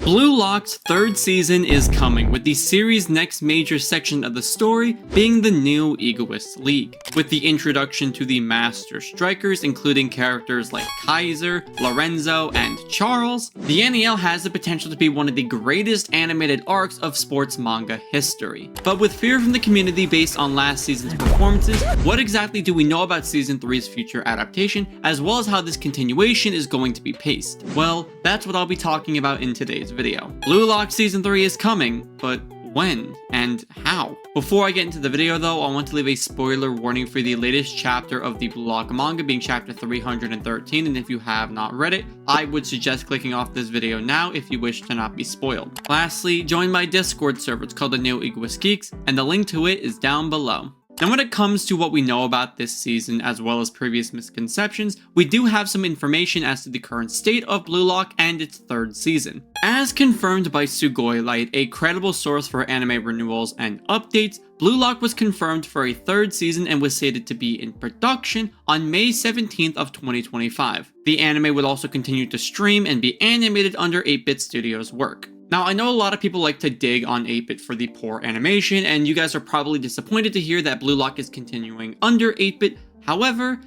Blue Lock's third season is coming, with the series' next major section of the story being the new Egoist League, with the introduction to the Master Strikers, including characters like Kaiser, Lorenzo, and Charles. The NEL has the potential to be one of the greatest animated arcs of sports manga history. But with fear from the community based on last season's performances, what exactly do we know about Season 3's future adaptation, as well as how this continuation is going to be paced? Well, that's what I'll be talking about in today's video. Blue Lock Season 3 is coming, but when and how? Before I get into the video though, I want to leave a spoiler warning for the latest chapter of the Blue Lock manga, being chapter 313, and if you have not read it, I would suggest clicking off this video now if you wish to not be spoiled. Lastly, join my Discord server. It's called the New Egoist Geeks, and the link to it is down below. Now when it comes to what we know about this season as well as previous misconceptions, we do have some information as to the current state of Blue Lock and its third season. As confirmed by Sugoi Light, a credible source for anime renewals and updates, Blue Lock was confirmed for a third season and was stated to be in production on May 17th of 2025. The anime would also continue to stream and be animated under 8-Bit Studios' work. Now, I know a lot of people like to dig on 8-Bit for the poor animation, and you guys are probably disappointed to hear that Blue Lock is continuing under 8-Bit. However,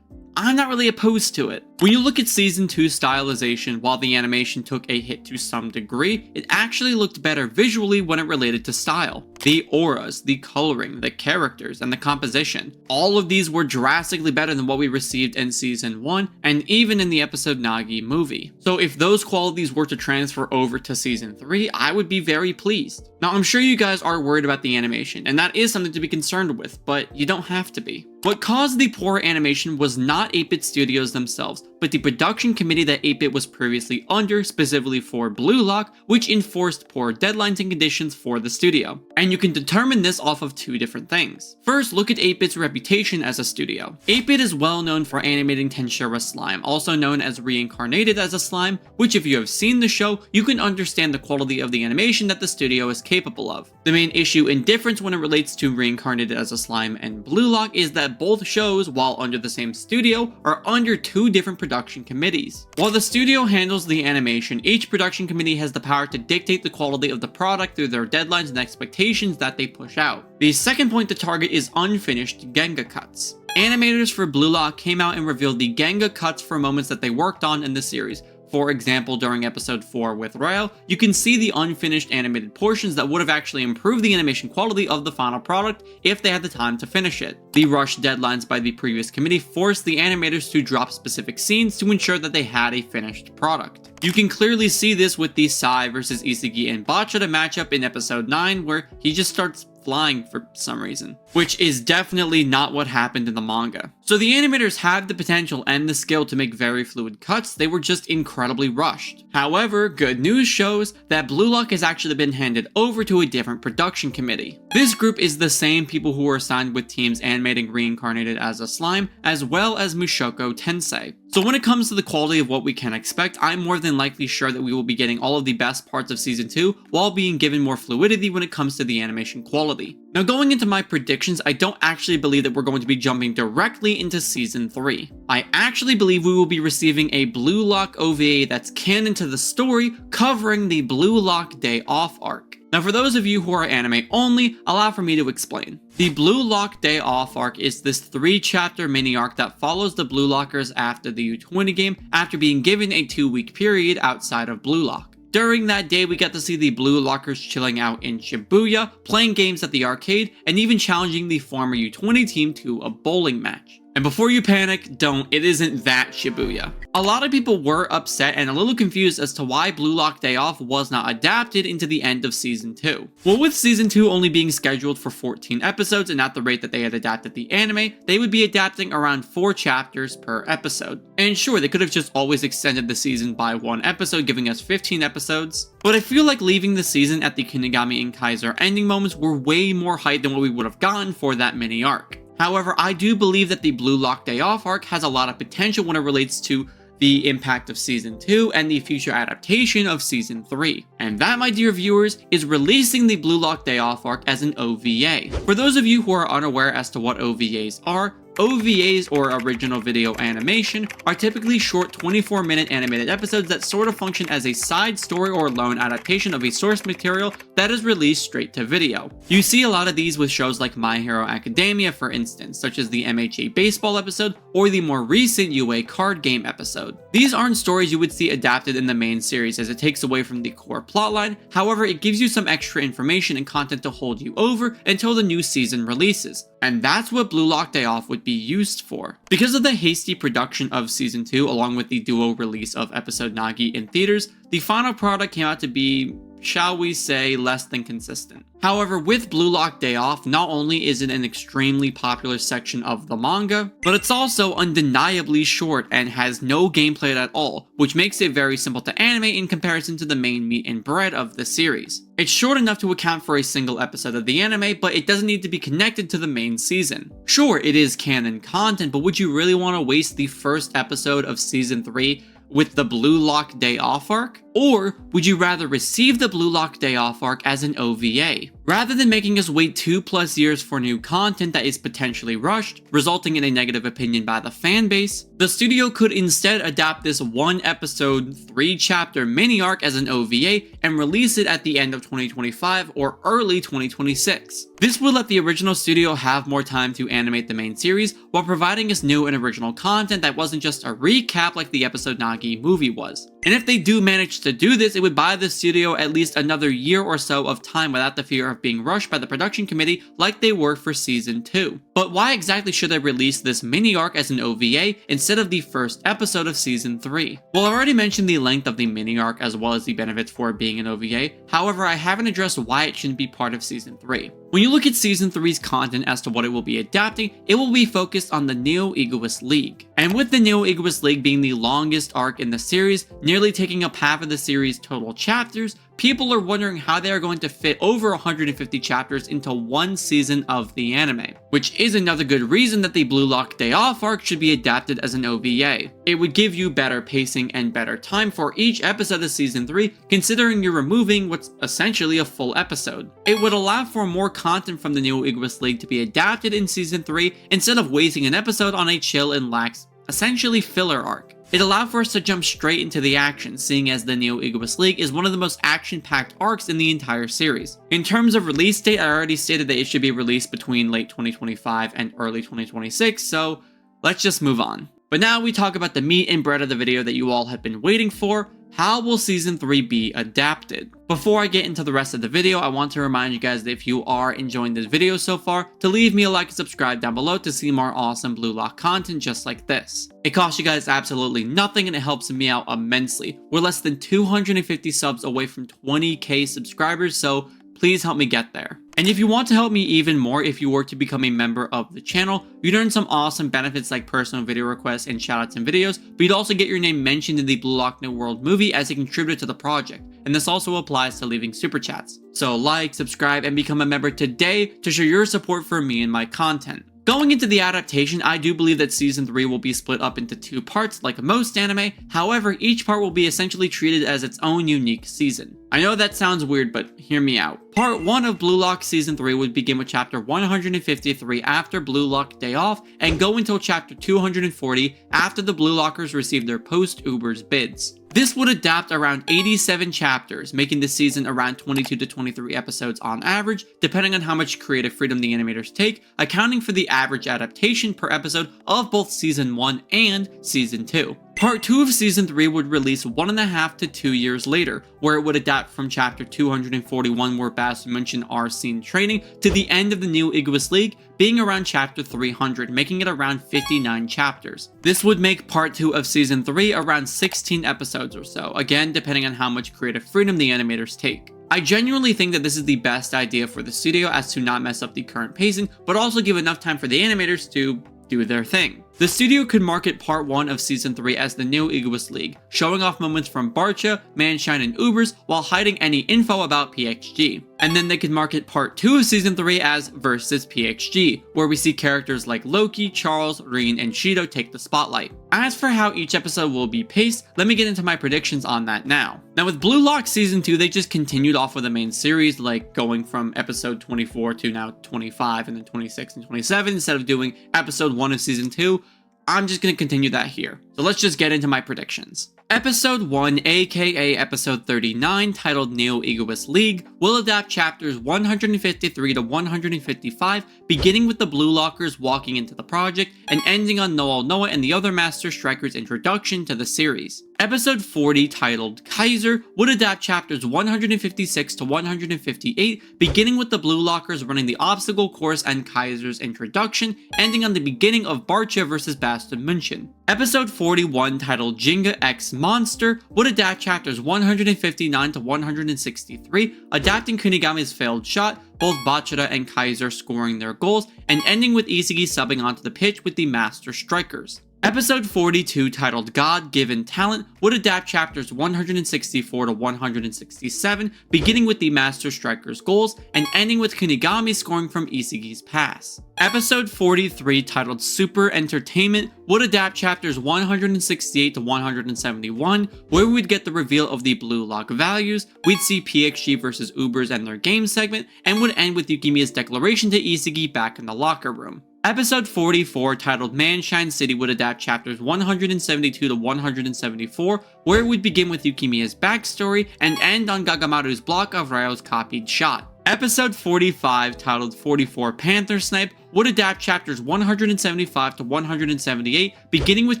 I'm not really opposed to it. When you look at Season 2's stylization, while the animation took a hit to some degree, it actually looked better visually when it related to style. The auras, the coloring, the characters, and the composition. All of these were drastically better than what we received in Season 1, and even in the episode Nagi movie. So if those qualities were to transfer over to Season 3, I would be very pleased. Now, I'm sure you guys are worried about the animation, and that is something to be concerned with, but you don't have to be. What caused the poor animation was not 8-Bit Studios themselves, but the production committee that 8-Bit was previously under, specifically for Blue Lock, which enforced poor deadlines and conditions for the studio. And you can determine this off of two different things. First, look at 8-Bit's reputation as a studio. 8-Bit is well known for animating Tenshura Slime, also known as Reincarnated as a Slime, which if you have seen the show, you can understand the quality of the animation that the studio is capable of. The main issue and difference when it relates to Reincarnated as a Slime and Blue Lock is that both shows, while under the same studio, are under two different production committees. While the studio handles the animation, each production committee has the power to dictate the quality of the product through their deadlines and expectations that they push out. The second point to target is unfinished Genga cuts. Animators for Blue Lock came out and revealed the Genga cuts for moments that they worked on in the series. For example, during episode 4 with Rail, you can see the unfinished animated portions that would have actually improved the animation quality of the final product if they had the time to finish it. The rushed deadlines by the previous committee forced the animators to drop specific scenes to ensure that they had a finished product. You can clearly see this with the Sai vs Isagi and Bachata matchup in episode 9, where he just starts flying for some reason, which is definitely not what happened in the manga. So the animators had the potential and the skill to make very fluid cuts, they were just incredibly rushed. However, good news shows that Blue Lock has actually been handed over to a different production committee. This group is the same people who were assigned with teams animating Reincarnated as a Slime, as well as Mushoku Tensei. So when it comes to the quality of what we can expect, I'm more than likely sure that we will be getting all of the best parts of Season 2 while being given more fluidity when it comes to the animation quality. Now going into my predictions, I don't actually believe that we're going to be jumping directly into Season 3. I actually believe we will be receiving a Blue Lock OVA that's canon to the story, covering the Blue Lock Day Off arc. Now for those of you who are anime only, allow for me to explain. The Blue Lock Day Off arc is this 3-chapter mini arc that follows the Blue Lockers after the U20 game after being given a 2-week period outside of Blue Lock. During that day, we get to see the Blue Lockers chilling out in Shibuya, playing games at the arcade, and even challenging the former U20 team to a bowling match. And before you panic, don't, it isn't that Shibuya. A lot of people were upset and a little confused as to why Blue Lock Day Off was not adapted into the end of Season 2. Well, with Season 2 only being scheduled for 14 episodes and at the rate that they had adapted the anime, they would be adapting around 4 chapters per episode. And sure, they could have just always extended the season by 1 episode, giving us 15 episodes. But I feel like leaving the season at the Kinigami and Kaiser ending moments were way more hype than what we would have gotten for that mini arc. However, I do believe that the Blue Lock Day Off arc has a lot of potential when it relates to the impact of Season 2 and the future adaptation of Season 3. And that, my dear viewers, is releasing the Blue Lock Day Off arc as an OVA. For those of you who are unaware as to what OVAs are, OVAs, or original video animation, are typically short 24-minute animated episodes that sort of function as a side story or lone adaptation of a source material that is released straight to video. You see a lot of these with shows like My Hero Academia, for instance, such as the MHA baseball episode or the more recent UA card game episode. These aren't stories you would see adapted in the main series, as it takes away from the core plotline. However, it gives you some extra information and content to hold you over until the new season releases. And that's what BLUELOCK Day Off would be used for. Because of the hasty production of Season 2 along with the duo release of episode Nagi in theaters, the final product came out to be, shall we say, less than consistent. However, with BLUELOCK Day Off, not only is it an extremely popular section of the manga, but it's also undeniably short and has no gameplay at all, which makes it very simple to animate in comparison to the main meat and bread of the series. It's short enough to account for a single episode of the anime, but it doesn't need to be connected to the main season. Sure, it is canon content, but would you really want to waste the first episode of Season 3 with the BLUELOCK Day Off arc? Or would you rather receive the BLUELOCK Day Off arc as an OVA? Rather than making us wait 2+ years for new content that is potentially rushed, resulting in a negative opinion by the fanbase, the studio could instead adapt this 1-episode, 3-chapter mini arc as an OVA and release it at the end of 2025 or early 2026. This would let the original studio have more time to animate the main series while providing us new and original content that wasn't just a recap like the episode Nagi movie was. And if they do manage to do this, it would buy the studio at least another year or so of time without the fear of being rushed by the production committee like they were for Season 2. But why exactly should they release this mini arc as an OVA instead of the first episode of Season 3? Well, I already mentioned the length of the mini arc as well as the benefits for it being an OVA, however I haven't addressed why it shouldn't be part of Season 3. When you look at Season 3's content as to what it will be adapting, it will be focused on the Neo-Egoist League. And with the Neo-Egoist League being the longest arc in the series, nearly taking up half of the series' total chapters, people are wondering how they are going to fit over 150 chapters into one season of the anime. Which is another good reason that the BLUELOCK Day Off arc should be adapted as an OVA. It would give you better pacing and better time for each episode of Season 3, considering you're removing what's essentially a full episode. It would allow for more content from the Neo-Egoist League to be adapted in Season 3 instead of wasting an episode on a chill and lax, essentially filler arc. It allowed for us to jump straight into the action, seeing as the Neo-Egoist League is one of the most action-packed arcs in the entire series. In terms of release date, I already stated that it should be released between late 2025 and early 2026, so let's just move on. But now we talk about the meat and bread of the video that you all have been waiting for. How will Season 3 be adapted? Before I get into the rest of the video, I want to remind you guys that if you are enjoying this video so far, to leave me a like and subscribe down below to see more awesome BLUELOCK content just like this. It costs you guys absolutely nothing and it helps me out immensely. We're less than 250 subs away from 20k subscribers, so please help me get there. And if you want to help me even more, if you were to become a member of the channel, you'd earn some awesome benefits like personal video requests and shoutouts in videos, but you'd also get your name mentioned in the BLUELOCK New World movie as a contributor to the project, and this also applies to leaving super chats. So like, subscribe, and become a member today to show your support for me and my content. Going into the adaptation, I do believe that Season 3 will be split up into 2 parts like most anime, however, each part will be essentially treated as its own unique season. I know that sounds weird, but hear me out. Part 1 of BLUELOCK Season 3 would begin with chapter 153 after BLUELOCK Day Off and go until chapter 240 after the BLUELOCKers receive their post-Uber's bids. This would adapt around 87 chapters, making the season around 22 to 23 episodes on average, depending on how much creative freedom the animators take, accounting for the average adaptation per episode of both Season 1 and Season 2. Part 2 of Season 3 would release 1.5 to 2 years later, where it would adapt from chapter 241 where Bass mentioned our scene training to the end of the Neo-Egoist League being around chapter 300, making it around 59 chapters. This would make part 2 of Season 3 around 16 episodes or so, again depending on how much creative freedom the animators take. I genuinely think that this is the best idea for the studio as to not mess up the current pacing, but also give enough time for the animators to do their thing. The studio could market Part 1 of Season 3 as the New Egoist League, showing off moments from Barcha, Manshine, and Ubers while hiding any info about PXG. And then they could market Part 2 of Season 3 as Versus PXG, where we see characters like Loki, Charles, Rin, and Shido take the spotlight. As for how each episode will be paced, let me get into my predictions on that now. Now with BLUELOCK Season 2, they just continued off with the main series, like going from episode 24 to now 25 and then 26 and 27 instead of doing episode 1 of Season 2. I'm just going to continue that here. So let's just get into my predictions. Episode 1, aka Episode 39, titled Neo Egoist League, will adapt chapters 153 to 155, beginning with the Blue Lockers walking into the project, and ending on Noah and the other Master Strikers' introduction to the series. Episode 40, titled Kaiser, would adapt chapters 156 to 158, beginning with the Blue Lockers running the obstacle course and Kaiser's introduction, ending on the beginning of Barcha vs. Bastion München. Episode 41, titled Jinga X Monster, would adapt chapters 159 to 163, adapting Kunigami's failed shot, both Bachara and Kaiser scoring their goals, and ending with Isagi subbing onto the pitch with the Master Strikers. Episode 42, titled God-Given Talent, would adapt chapters 164 to 167, beginning with the Master Striker's goals, and ending with Kunigami scoring from Isagi's pass. Episode 43, titled Super Entertainment, would adapt chapters 168 to 171, where we would get the reveal of the BLUELOCK values, we'd see PXG vs. Ubers and their game segment, and would end with Yukimiya's declaration to Isagi back in the locker room. Episode 44, titled Manshine City, would adapt chapters 172 to 174, where it would begin with Yukimiya's backstory and end on Gagamaru's block of Ryo's copied shot. Episode 45, titled 44 Panther Snipe, would adapt chapters 175 to 178, beginning with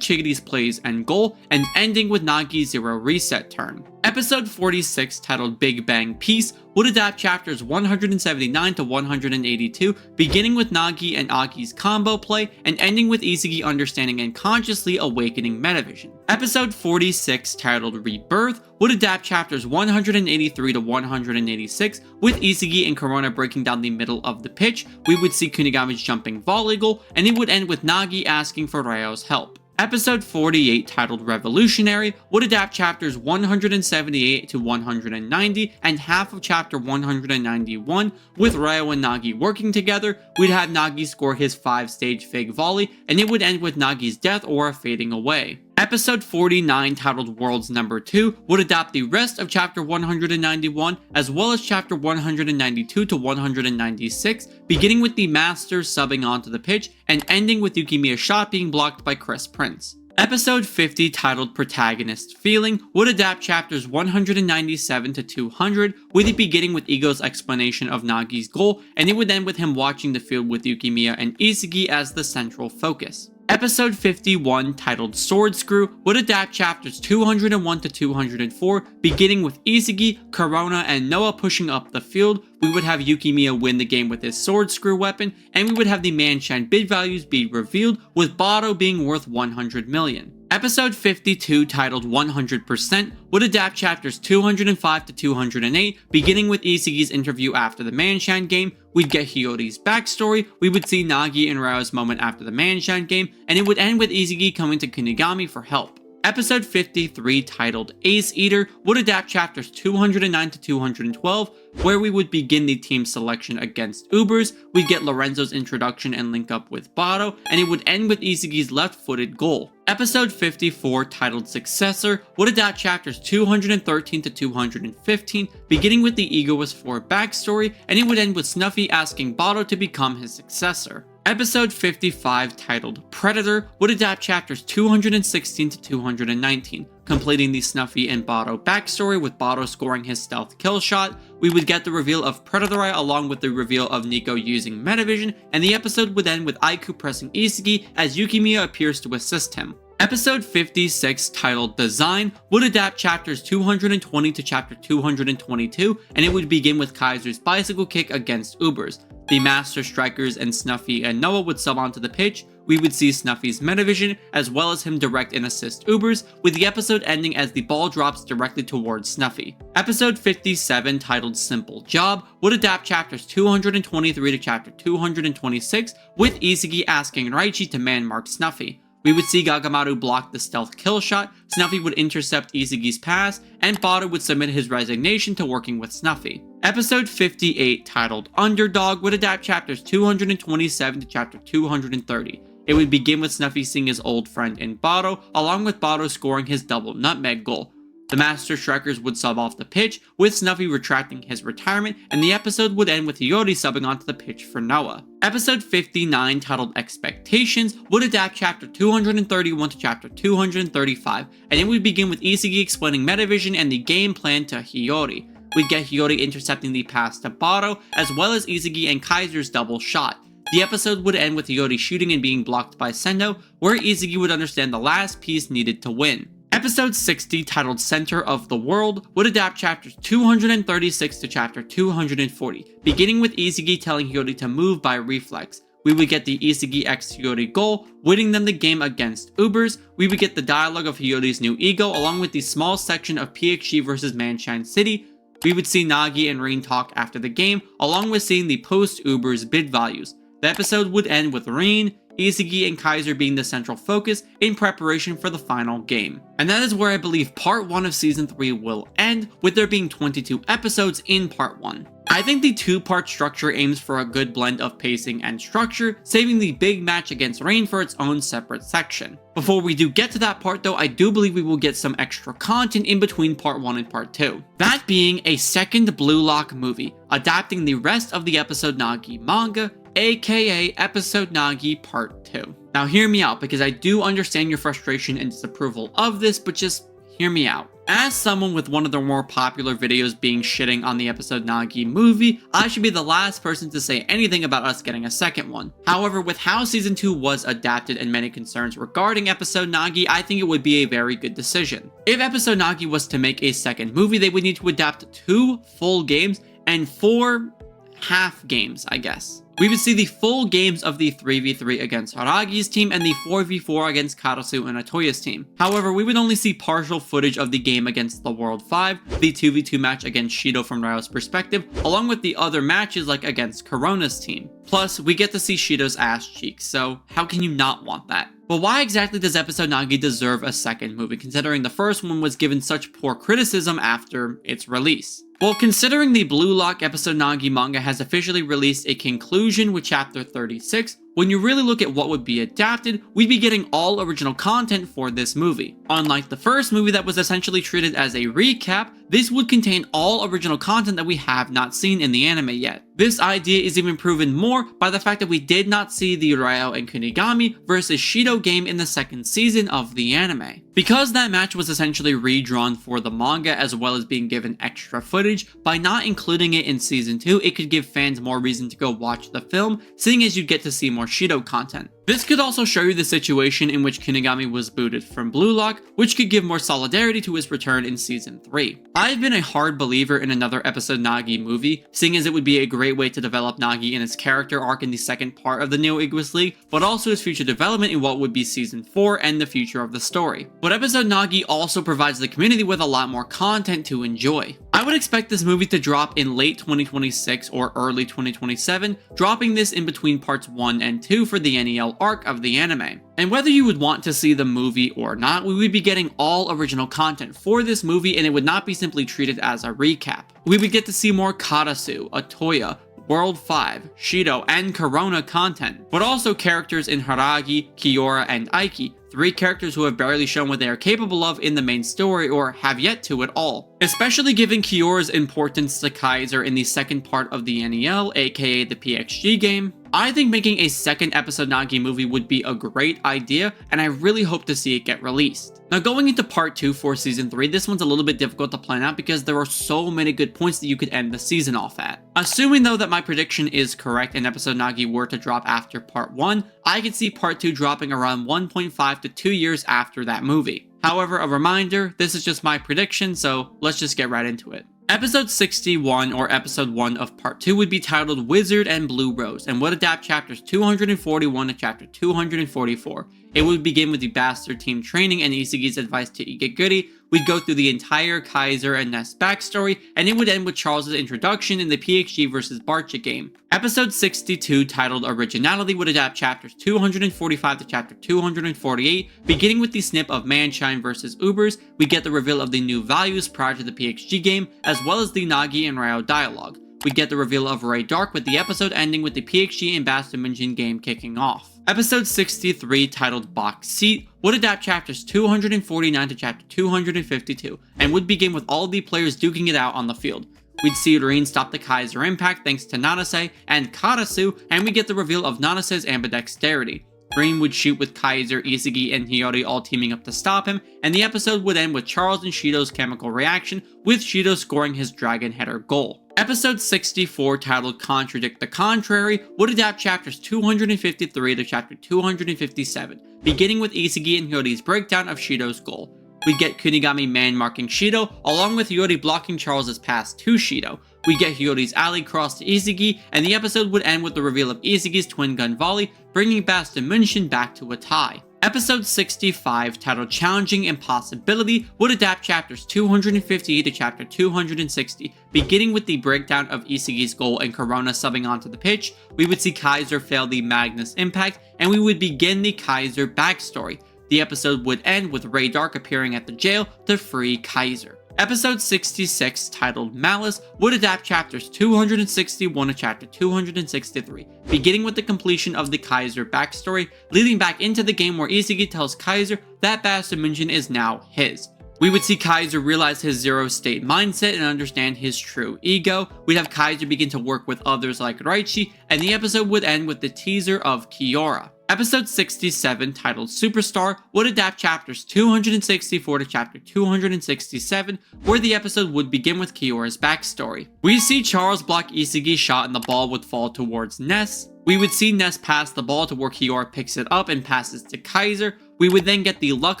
Chiggity's plays and goal, and ending with Nagi's Zero Reset turn. Episode 46, titled Big Bang Peace, would adapt chapters 179 to 182, beginning with Nagi and Agi's combo play, and ending with Isagi understanding and consciously awakening Metavision. Episode 46, titled Rebirth, would adapt chapters 183 to 186, with Isagi and Corona breaking down the middle of the pitch. We would see Kunigami's jumping volley goal, and it would end with Nagi asking for Ryo's help. Episode 48, titled Revolutionary, would adapt chapters 178 to 190 and half of chapter 191, with Ryo and Nagi working together. We'd have Nagi score his 5-stage fake volley, and it would end with Nagi's death or fading away. Episode 49, titled Worlds Number 2, would adapt the rest of chapter 191, as well as chapter 192 to 196, beginning with the Master subbing onto the pitch, and ending with Yukimiya's shot being blocked by Chris Prince. Episode 50, titled Protagonist Feeling, would adapt chapters 197 to 200, with it beginning with Ego's explanation of Nagi's goal, and it would end with him watching the field with Yukimiya and Isagi as the central focus. Episode 51, titled Sword Screw, would adapt chapters 201 to 204, beginning with Isagi, Corona, and Noah pushing up the field. We would have Yukimiya win the game with his Sword Screw weapon, and we would have the Manshine bid values be revealed, with Bato being worth 100 million. Episode 52, titled 100%, would adapt chapters 205 to 208, beginning with Isagi's interview after the Manshine game. We'd get Hiyori's backstory, we would see Nagi and Ryo's moment after the Manshine game, and it would end with Isagi coming to Kunigami for help. Episode 53, titled Ace Eater, would adapt chapters 209 to 212, where we would begin the team selection against Ubers. We'd get Lorenzo's introduction and link up with Bato, and it would end with Isagi's left-footed goal. Episode 54, titled Successor, would adapt chapters 213 to 215, beginning with the Egoist 4 backstory, and it would end with Snuffy asking Bato to become his successor. Episode 55, titled Predator, would adapt chapters 216 to 219, completing the Snuffy and Bato backstory with Bato scoring his stealth kill shot. We would get the reveal of Predator along with the reveal of Nico using Metavision, and the episode would end with Aiku pressing Isagi as Yukimiya appears to assist him. Episode 56, titled Design, would adapt chapters 220 to chapter 222, and it would begin with Kaiser's bicycle kick against Ubers. The Master Strikers and Snuffy and Noah would sub onto the pitch. We would see Snuffy's Metavision, as well as him direct and assist Ubers, with the episode ending as the ball drops directly towards Snuffy. Episode 57, titled Simple Job, would adapt chapters 223 to chapter 226, with Isagi asking Raichi to man-mark Snuffy. We would see Gagamaru block the stealth kill shot, Snuffy would intercept Isagi's pass, and Bado would submit his resignation to working with Snuffy. Episode 58, titled Underdog, would adapt chapters 227 to chapter 230. It would begin with Snuffy seeing his old friend in Bado, along with Bado scoring his double nutmeg goal. The Master Strikers would sub off the pitch, with Snuffy retracting his retirement, and the episode would end with Hiyori subbing onto the pitch for Noah. Episode 59, titled Expectations, would adapt chapter 231 to chapter 235, and it would begin with Isagi explaining Metavision and the game plan to Hiyori. We'd get Hiyori intercepting the pass to Bado, as well as Isagi and Kaiser's double shot. The episode would end with Hiyori shooting and being blocked by Sendo, where Isagi would understand the last piece needed to win. Episode 60, titled Center of the World, would adapt chapters 236 to chapter 240, beginning with Isagi telling Hiyori to move by reflex. We would get the Isagi x Hiyori goal, winning them the game against Ubers. We would get the dialogue of Hiyori's new ego, along with the small section of PXG vs Manshine City. We would see Nagi and Rin talk after the game, along with seeing the post-Ubers bid values. The episode would end with Rin, Isagi, and Kaiser being the central focus in preparation for the final game. And that is where I believe part 1 of season 3 will end, with there being 22 episodes in part 1. I think the two-part structure aims for a good blend of pacing and structure, saving the big match against Rain for its own separate section. Before we do get to that part though, I do believe we will get some extra content in between part 1 and part 2. That being a second Blue Lock movie, adapting the rest of the episode Nagi manga, aka Episode Nagi Part 2. Now hear me out, because I do understand your frustration and disapproval of this, but just hear me out. As someone with one of their more popular videos being shitting on the Episode Nagi movie, I should be the last person to say anything about us getting a second one. However, with how Season 2 was adapted and many concerns regarding Episode Nagi, I think it would be a very good decision. If Episode Nagi was to make a second movie, they would need to adapt 2 full games and 4 half games, I guess. We would see the full games of the 3v3 against Haragi's team and the 4v4 against Karasu and Atoya's team. However, we would only see partial footage of the game against the World 5, the 2v2 match against Shido from Ryo's perspective, along with the other matches like against Corona's team. Plus, we get to see Shido's ass cheeks, so how can you not want that? But why exactly does Episode Nagi deserve a second movie, considering the first one was given such poor criticism after its release? Well, considering the Blue Lock Episode Nagi manga has officially released a conclusion with chapter 36, when you really look at what would be adapted, we'd be getting all original content for this movie. Unlike the first movie that was essentially treated as a recap, this would contain all original content that we have not seen in the anime yet. This idea is even proven more by the fact that we did not see the Ryo and Kunigami versus Shido game in the second season of the anime. Because that match was essentially redrawn for the manga as well as being given extra footage, by not including it in season 2, it could give fans more reason to go watch the film, seeing as you get to see more Shido content. This could also show you the situation in which Kunigami was booted from Blue Lock, which could give more solidarity to his return in season 3. I've been a hard believer in another Episode Nagi movie, seeing as it would be a great way to develop Nagi in his character arc in the second part of the Neo Egoist League, but also his future development in what would be season 4 and the future of the story. But Episode Nagi also provides the community with a lot more content to enjoy. I would expect this movie to drop in late 2026 or early 2027, dropping this in between parts 1 and 2 for the NEL arc of the anime. And whether you would want to see the movie or not, we would be getting all original content for this movie, and it would not be simply treated as a recap. We would get to see more Karasu, Atoya, World 5, Shido, and Corona content, but also characters in Haragi, Kiora, and Aiki, 3 characters who have barely shown what they are capable of in the main story or have yet to at all. Especially given Kiora's importance to Kaiser in the second part of the NEL, aka the PXG game, I think making a second Episode Nagi movie would be a great idea, and I really hope to see it get released. Now going into part 2 for season 3, this one's a little bit difficult to plan out because there are so many good points that you could end the season off at. Assuming though that my prediction is correct and Episode Nagi were to drop after part 1, I could see part 2 dropping around 1.5 to 2 years after that movie. However, a reminder, this is just my prediction, so let's just get right into it. Episode 61, or Episode 1 of Part 2, would be titled Wizard and Blue Rose, and would adapt chapters 241 to chapter 244. It would begin with the Bastard team training and Isagi's advice to Igaguri. We'd go through the entire Kaiser and Ness backstory, and it would end with Charles' introduction in the PXG vs. Barcha game. Episode 62, titled Originality, would adapt chapters 245 to chapter 248, beginning with the snip of Manshine vs. Ubers. We get the reveal of the new values prior to the PXG game, as well as the Nagi and Ryo dialogue. We get the reveal of Ray Dark, with the episode ending with the PXG and Bastard Munjin game kicking off. Episode 63, titled Box Seat, would adapt chapters 249 to chapter 252, and would begin with all the players duking it out on the field. We'd see Rin stop the Kaiser impact thanks to Nanase and Karasu, and we get the reveal of Nanase's ambidexterity. Rin would shoot with Kaiser, Isagi, and Hiyori all teaming up to stop him, and the episode would end with Charles and Shido's chemical reaction, with Shido scoring his Dragon Header goal. Episode 64, titled Contradict the Contrary, would adapt chapters 253 to chapter 257, beginning with Isagi and Hiyori's breakdown of Shido's goal. We get Kunigami man-marking Shido, along with Hiyori blocking Charles' pass to Shido. We get Hiyori's alley cross to Isagi, and the episode would end with the reveal of Isagi's twin gun volley, bringing Bastard Munjin back to a tie. Episode 65, titled Challenging Impossibility, would adapt chapters 258 to chapter 260, beginning with the breakdown of Isagi's goal and Corona subbing onto the pitch. We would see Kaiser fail the Magnus impact, and we would begin the Kaiser backstory. The episode would end with Ray Dark appearing at the jail to free Kaiser. Episode 66, titled Malice, would adapt chapters 261 to chapter 263, beginning with the completion of the Kaiser backstory, leading back into the game where Isagi tells Kaiser that Bastard Munjin is now his. We would see Kaiser realize his zero-state mindset and understand his true ego. We'd have Kaiser begin to work with others like Raichi, and the episode would end with the teaser of Kiora. Episode 67, titled Superstar, would adapt chapters 264 to chapter 267, where the episode would begin with Kiora's backstory. We see Charles block Isagi's shot and the ball would fall towards Ness. We would see Ness pass the ball to where Kiora picks it up and passes to Kaiser. We would then get the luck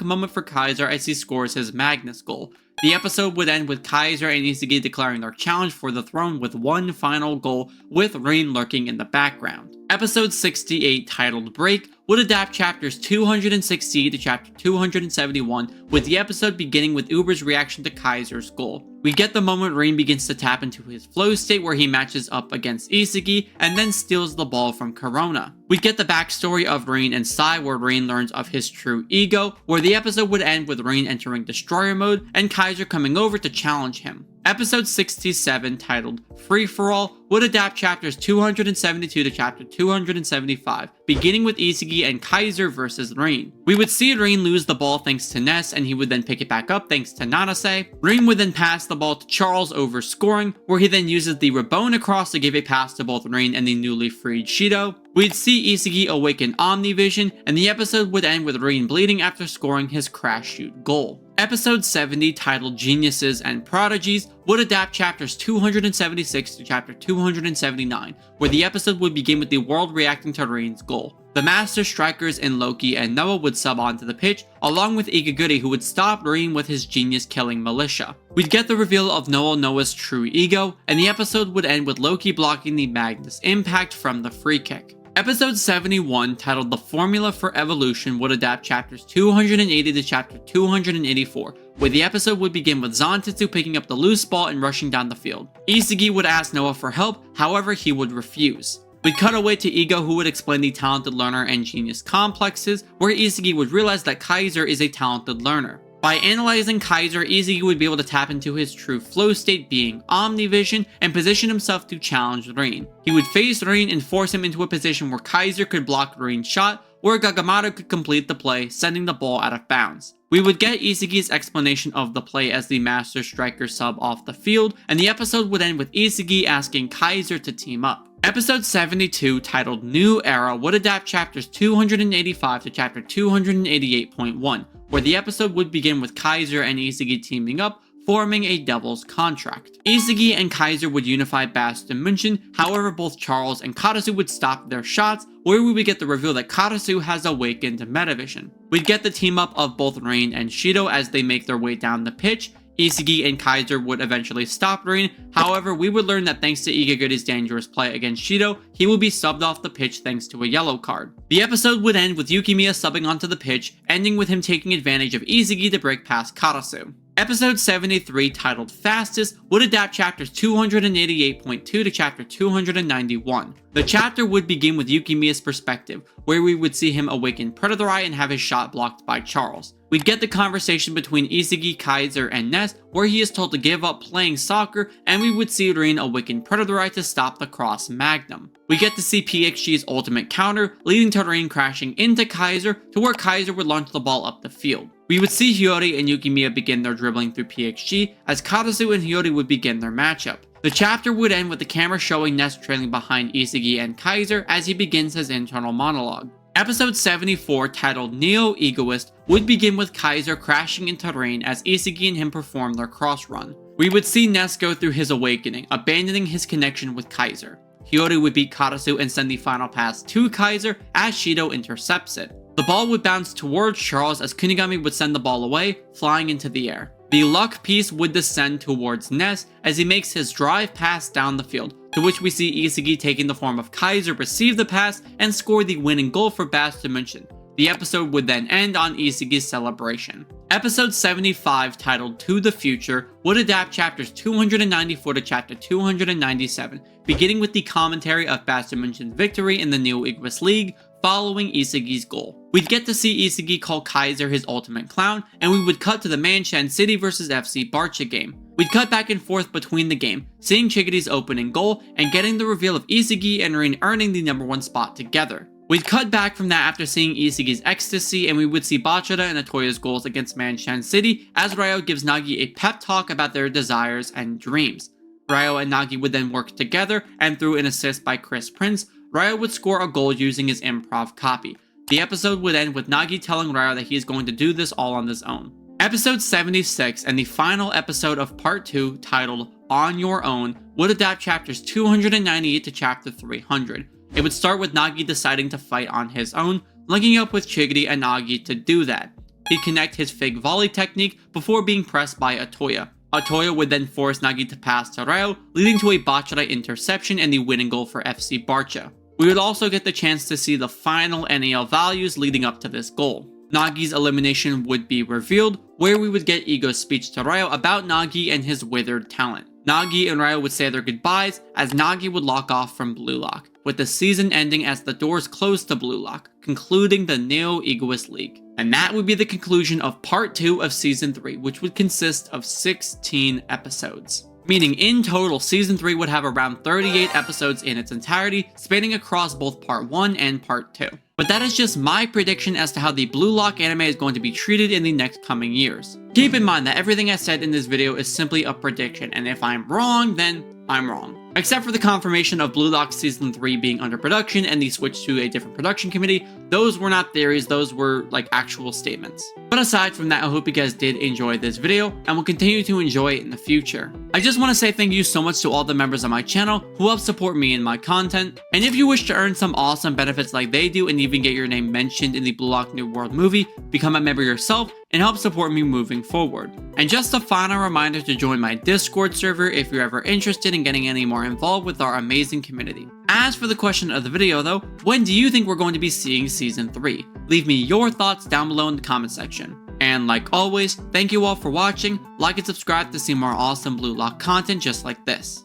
moment for Kaiser as he scores his Magnus goal. The episode would end with Kaiser and Isagi declaring their challenge for the throne with one final goal, with Rin lurking in the background. Episode 68, titled Break, would adapt chapters 260 to chapter 271, with the episode beginning with Uber's reaction to Kaiser's goal. We get the moment Rin begins to tap into his flow state where he matches up against Isagi and then steals the ball from Corona. We get the backstory of Rin and Sai where Rin learns of his true ego, where the episode would end with Rin entering Destroyer mode and Kaiser coming over to challenge him. Episode 67, titled Free For All, would adapt chapters 272 to chapter 275, beginning with Isagi and Kaiser versus Rin. We would see Rin lose the ball thanks to Ness, and he would then pick it back up thanks to Nanase. Rin would then pass the ball to Charles over scoring, where he then uses the Rabone across to give a pass to both Rin and the newly freed Shido. We'd see Isagi awaken Omnivision, and the episode would end with Rin bleeding after scoring his crash shoot goal. Episode 70, titled Geniuses and Prodigies, would adapt chapters 276 to chapter 279, where the episode would begin with the world reacting to Rin's goal. The Master Strikers in Loki and Noah would sub onto the pitch, along with Igaguri, who would stop Rin with his genius-killing militia. We'd get the reveal of Noah's true ego, and the episode would end with Loki blocking the Magnus impact from the free kick. Episode 71, titled The Formula for Evolution, would adapt chapters 280 to chapter 284, where the episode would begin with Zantetsu picking up the loose ball and rushing down the field. Isagi would ask Noah for help, however he would refuse. We'd cut away to Ego, who would explain the talented learner and genius complexes, where Isagi would realize that Kaiser is a talented learner. By analyzing Kaiser, Isagi would be able to tap into his true flow state, being Omnivision, and position himself to challenge Rin. He would face Rin and force him into a position where Kaiser could block Rin's shot, or Gagamaru could complete the play, sending the ball out of bounds. We would get Isagi's explanation of the play as the Master Striker sub off the field, and the episode would end with Isagi asking Kaiser to team up. Episode 72, titled New Era, would adapt chapters 285 to chapter 288.1, where the episode would begin with Kaiser and Isagi teaming up, forming a devil's contract. Isagi and Kaiser would unify Bastard Munjin, however both Charles and Karasu would stop their shots, where we would get the reveal that Karasu has awakened Metavision. We'd get the team up of both Rin and Shido as they make their way down the pitch. Isagi and Kaiser would eventually stop Rin. However, we would learn that thanks to Igaguri's dangerous play against Shido, he will be subbed off the pitch thanks to a yellow card. The episode would end with Yukimiya subbing onto the pitch, ending with him taking advantage of Isagi to break past Karasu. Episode 73, titled Fastest, would adapt chapters 288.2 to chapter 291. The chapter would begin with Yukimiya's perspective, where we would see him awaken Predator Eye and have his shot blocked by Charles. We'd get the conversation between Isagi, Kaiser, and Ness, where he is told to give up playing soccer, and we would see Rin awaken Predator Eye to stop the Cross Magnum. We get to see PXG's ultimate counter, leading to Rin crashing into Kaiser, to where Kaiser would launch the ball up the field. We would see Hiyori and Yukimiya begin their dribbling through PXG, as Karasu and Hiyori would begin their matchup. The chapter would end with the camera showing Ness trailing behind Isagi and Kaiser as he begins his internal monologue. Episode 74, titled Neo-Egoist, would begin with Kaiser crashing into Rin as Isagi and him perform their cross run. We would see Ness go through his awakening, abandoning his connection with Kaiser. Hiyori would beat Karasu and send the final pass to Kaiser as Shido intercepts it. The ball would bounce towards Charles as Kunigami would send the ball away, flying into the air. The luck piece would descend towards Ness as he makes his drive pass down the field, to which we see Isagi taking the form of Kaiser receive the pass and score the winning goal for Bass Dimension. The episode would then end on Isagi's celebration. Episode 75, titled To the Future, would adapt chapters 294 to chapter 297, beginning with the commentary of Bass Dimension's victory in the New Egoist League, following Isagi's goal. We'd get to see Isagi call Kaiser his ultimate clown, and we would cut to the Manshan City vs FC Barca game. We'd cut back and forth between the game, seeing Chigity's opening goal, and getting the reveal of Isagi and Rin earning the #1 spot together. We'd cut back from that after seeing Isagi's ecstasy, and we would see Bachara and Atoya's goals against Manshan City, as Ryo gives Nagi a pep talk about their desires and dreams. Ryo and Nagi would then work together, and through an assist by Chris Prince, Ryo would score a goal using his improv copy. The episode would end with Nagi telling Ryo that he is going to do this all on his own. Episode 76, and the final episode of Part 2, titled On Your Own, would adapt chapters 298 to chapter 300. It would start with Nagi deciding to fight on his own, linking up with Chigity and Nagi to do that. He'd connect his fake volley technique before being pressed by Atoya. Atoya would then force Nagi to pass to Ryo, leading to a Bachara interception and the winning goal for FC Barca. We would also get the chance to see the final NAL values leading up to this goal. Nagi's elimination would be revealed, where we would get Ego's speech to Ryo about Nagi and his withered talent. Nagi and Ryo would say their goodbyes as Nagi would lock off from BLUELOCK, with the season ending as the doors closed to BLUELOCK, concluding the Neo-Egoist League. And that would be the conclusion of Part 2 of Season 3, which would consist of 16 episodes. Meaning in total, Season 3 would have around 38 episodes in its entirety, spanning across both Part 1 and Part 2. But that is just my prediction as to how the BLUELOCK anime is going to be treated in the next coming years. Keep in mind that everything I said in this video is simply a prediction, and if I'm wrong, then I'm wrong. Except for the confirmation of BLUELOCK Season 3 being under production and the switch to a different production committee, those were not theories, those were like actual statements. But aside from that, I hope you guys did enjoy this video and will continue to enjoy it in the future. I just want to say thank you so much to all the members of my channel who help support me and my content, and if you wish to earn some awesome benefits like they do and even get your name mentioned in the BLUELOCK New World movie, become a member yourself and help support me moving forward. And just a final reminder to join my Discord server if you're ever interested in getting any more involved with our amazing community. As for the question of the video though, when do you think we're going to be seeing Season 3? Leave me your thoughts down below in the comment section. And like always, thank you all for watching, like and subscribe to see more awesome BLUELOCK content just like this.